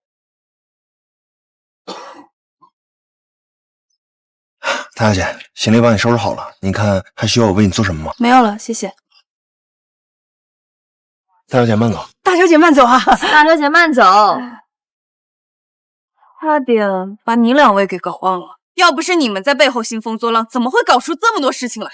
大小姐，行李帮你收拾好了，你看还需要我为你做什么吗？没有了，谢谢。大小姐慢走。大小姐慢走啊！大小姐慢走。差点把你两位给搞忘了，要不是你们在背后兴风作浪，怎么会搞出这么多事情来？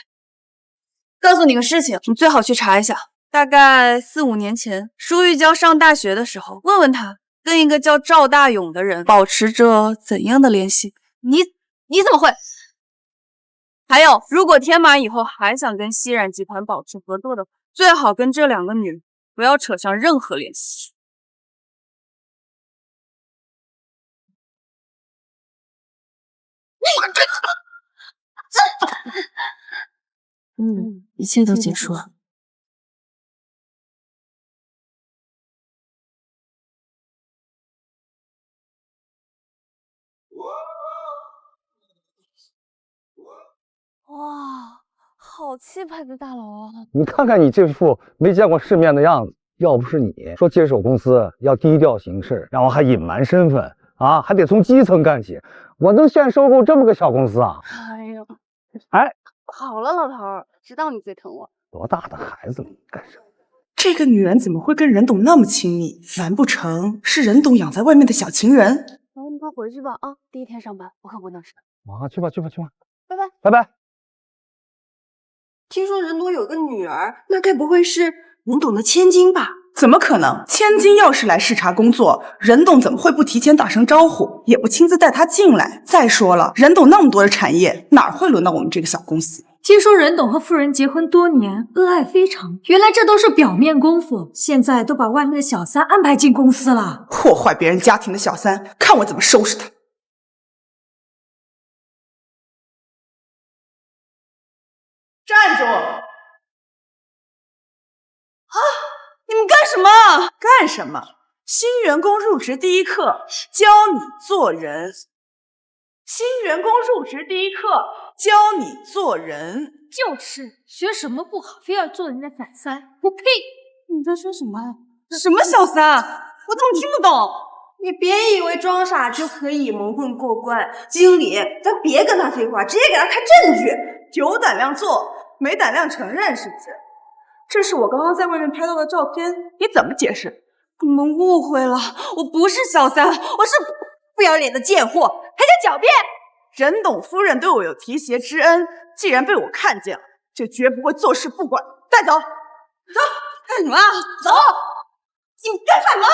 告诉你个事情，你最好去查一下。大概4、5年前，舒玉娇上大学的时候，问问她跟一个叫赵大勇的人保持着怎样的联系。你怎么会？还有，如果天马以后还想跟熙冉集团保持合作的话，最好跟这2个女人不要扯上任何联系。一切都结束了。哇，好气派的大佬啊！你看看你这副没见过世面的样子，要不是你说接手公司要低调行事，然后还隐瞒身份啊，还得从基层干起，我能现收购这么个小公司啊？哎呦，哎，好了，老头，知道你最疼我。多大的孩子了，你干什么？这个女人怎么会跟任董那么亲密？难不成是任董养在外面的小情人？你快回去吧啊！第一天上班，我可不能迟到。啊，去吧，拜拜，拜拜。听说任董有个女儿，那该不会是任董的千金吧？怎么可能？千金要是来视察工作，任董怎么会不提前打声招呼，也不亲自带她进来？再说了，任董那么多的产业，哪会轮到我们这个小公司？听说任董和夫人结婚多年，恩爱非常，原来这都是表面功夫，现在都把外面的小三安排进公司了。破坏别人家庭的小三，看我怎么收拾他！站住！啊！你们干什么？干什么？新员工入职第一课，教你做人。新员工入职第一课，教你做人。就是学什么不好，非要做人家小三。我呸！你在说什么？什么小三？我怎么听不懂？你别以为装傻就可以蒙混过关，经理，咱别跟他废话，直接给他看证据。有胆量做，没胆量承认，是不是？这是我刚刚在外面拍到的照片，你怎么解释？你们误会了，我不是小三，我是不要脸的贱货，还想狡辩。任董夫人对我有提携之恩，既然被我看见了，就绝不会坐视不管。带走，走，干什么？走！你干什么？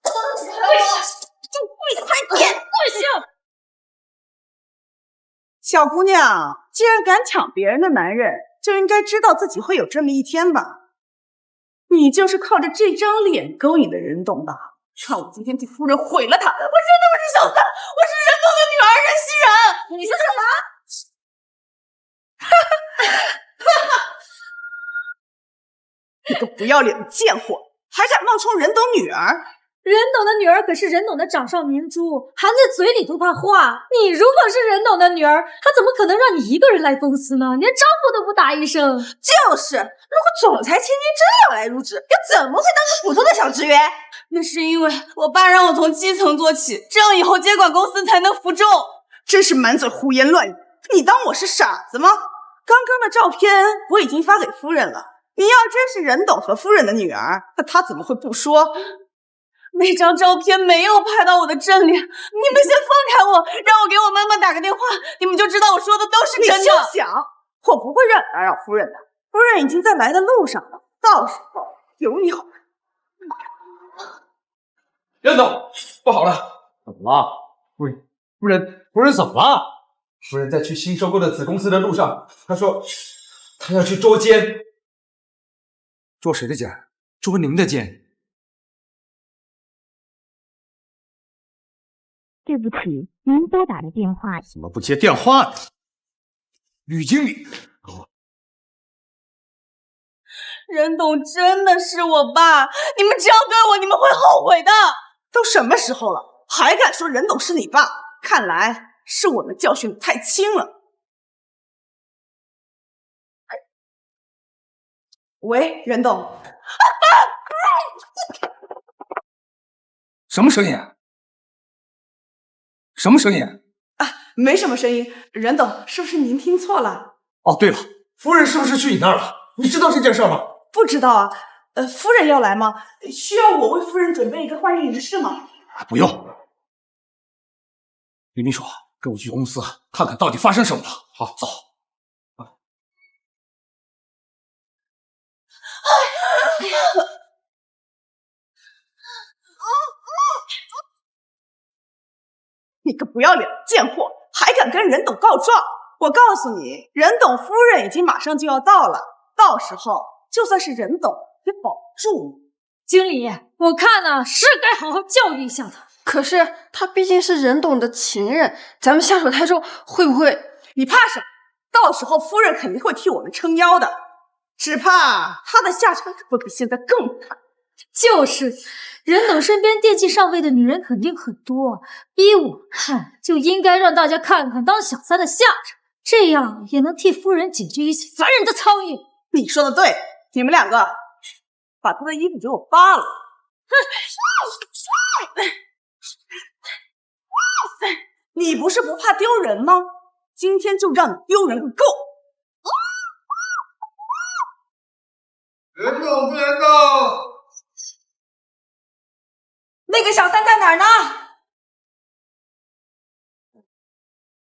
就跪快点，不行！小姑娘，既然敢抢别人的男人，就应该知道自己会有这么一天吧？你就是靠着这张脸勾引的任董吧？看我今天替夫人毁了他！我真的不是小三，我是任董的女儿任熙然。你说什么？你个不要脸的贱货，还敢冒充任董女儿！任董的女儿可是任董的掌上明珠，含在嘴里都怕化。你如果是任董的女儿，他怎么可能让你一个人来公司呢？连招呼都不打一声。就是，如果总裁千金真要来入职，又怎么会当个普通的小职员？那是因为我爸让我从基层做起，这样以后接管公司才能服众。真是满嘴胡言乱语！你当我是傻子吗？刚刚的照片我已经发给夫人了。你要真是任董和夫人的女儿，那她怎么会不说？那张照片没有拍到我的正脸，你们先放开我，让我给我妈妈打个电话，你们就知道我说的都是真的。你休想！我不会让你打扰夫人的，夫人已经在来的路上了，到时候有你好看。任董，不好了！怎么了？夫人怎么了？夫人在去新收购的子公司的路上，她说她要去捉奸。捉谁的奸？捉您的奸。对不起，您拨打的电话怎么不接电话呢？吕经理，任董真的是我爸，你们这样对我，你们会后悔的。都什么时候了，还敢说任董是你爸？看来是我们教训的太轻了。喂，任董。什么声音？什么声音？啊，没什么声音。任董，是不是您听错了？哦，对了，夫人是不是去你那儿了？你知道这件事吗？不知道啊。夫人要来吗？需要我为夫人准备一个欢迎仪式吗？不用。李秘书，跟我去公司看看到底发生什么了。好，走。你个不要脸的贱货，还敢跟任董告状！我告诉你，任董夫人已经马上就要到了，到时候就算是任董也保不住你。经理，我看呢是该好好教育一下他。可是他毕竟是任董的情人，咱们下手太重，会不会？你怕什么？到时候夫人肯定会替我们撑腰的，只怕他的下场会比现在更惨。就是，任董身边惦记上位的女人肯定很多，依我看，就应该让大家看看当小三的下场，这样也能替夫人解决一些烦人的苍蝇。你说的对，你们两个把他的衣服给我扒了。你不是不怕丢人吗？今天就让你丢人个够！任董，夫人到。那个小三在哪儿呢？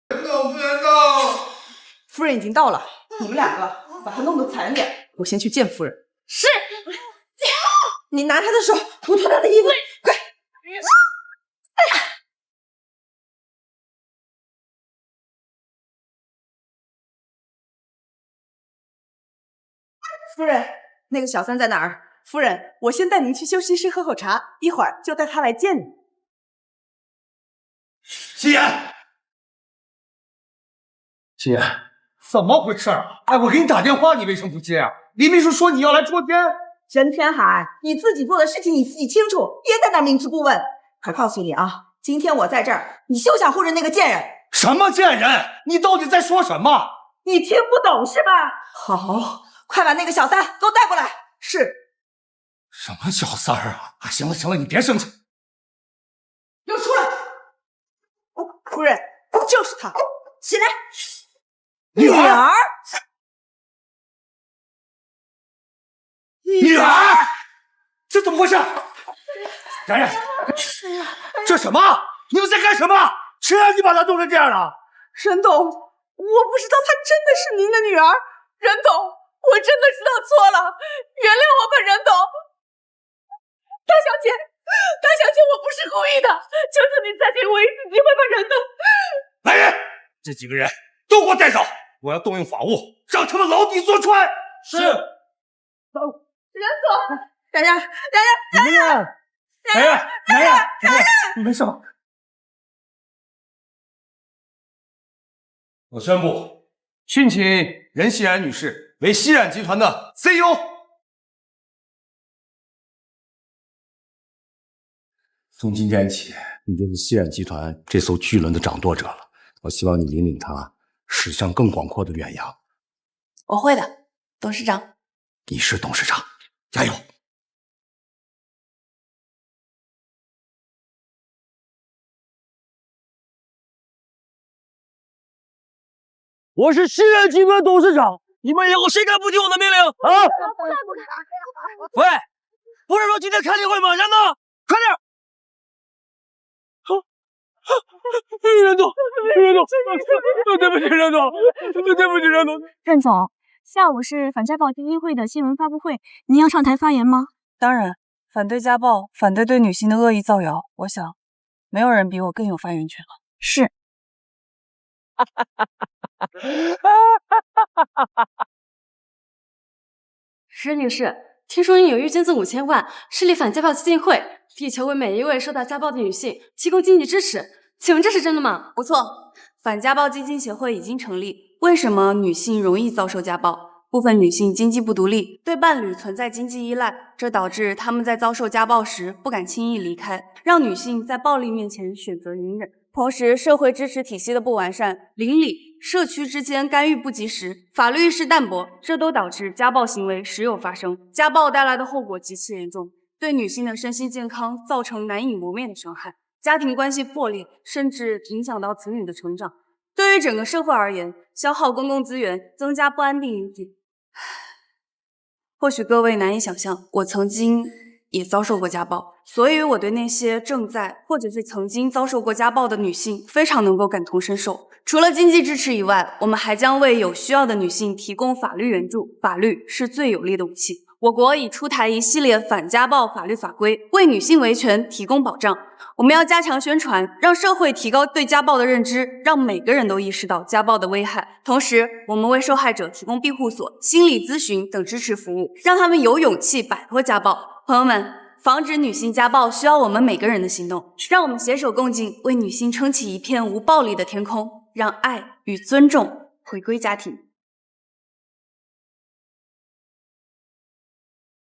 任董，夫人到。夫人已经到了，你们两个把她弄得惨点，我先去见夫人。是。你拿她的手，我脱她的衣服，快！夫人，那个小三在哪儿？夫人，我先带您去休息室喝口茶，一会儿就带他来见你。夕颜，夕颜，怎么回事啊？哎，我给你打电话，你为什么不接啊？李秘书说你要来捉奸。任天海，你自己做的事情你自己清楚，别在那明知故问。可告诉你啊，今天我在这儿，你休想护着那个贱人。什么贱人？你到底在说什么？你听不懂是吧？好，快把那个小三给我带过来。是。什么小三儿啊？行了行了，你别生气。给我出来！夫人，就是他。起来。女儿。女儿，这怎么回事？冉冉，这什么？你们在干什么？谁让你把她弄成这样的？任董，我不知道她真的是您的女儿。任董，我真的知道错了，原谅我吧，任董。大小姐，我不是故意的，求求你再给我一次机会吧，任董。来人，这几个人都给我带走，我要动用法务，让他们牢底坐穿。是。走。任总，冉冉，你没事吧？我宣布，聘请任熙冉女士为熙冉集团的 CEO。从今天起，你就是熙冉集团这艘巨轮的掌舵者了。我希望你引领它驶向更广阔的远洋。我会的，董事长。你是董事长，加油！我是熙冉集团董事长，你们以后谁敢不听我的命令啊？喂，不是说今天开例会吗？人呢？快点！任总，对不起，任总，对不起，任总。任总，下午是反家暴基金会的新闻发布会，您要上台发言吗？当然，反对家暴，反对对女性的恶意造谣，我想，没有人比我更有发言权了。是。石女士，听说你有月捐赠5000万，设立反家暴基金会，力求为每一位受到家暴的女性提供经济支持，请问这是真的吗？不错，反家暴基金协会已经成立。为什么女性容易遭受家暴？部分女性经济不独立，对伴侣存在经济依赖，这导致她们在遭受家暴时不敢轻易离开，让女性在暴力面前选择隐忍。同时，社会支持体系的不完善、邻里、社区之间干预不及时、法律意识淡薄，这都导致家暴行为时有发生。家暴带来的后果极其严重，对女性的身心健康造成难以磨灭的伤害，家庭关系破裂，甚至影响到子女的成长。对于整个社会而言，消耗公共资源，增加不安定因素。或许各位难以想象，我曾经也遭受过家暴，所以我对那些正在或者是曾经遭受过家暴的女性非常能够感同身受。除了经济支持以外，我们还将为有需要的女性提供法律援助，法律是最有力的武器。我国已出台一系列反家暴法律法规，为女性维权提供保障。我们要加强宣传，让社会提高对家暴的认知，让每个人都意识到家暴的危害。同时，我们为受害者提供庇护所、心理咨询等支持服务，让他们有勇气摆脱家暴。朋友们，防止女性家暴需要我们每个人的行动，让我们携手共进，为女性撑起一片无暴力的天空，让爱与尊重回归家庭。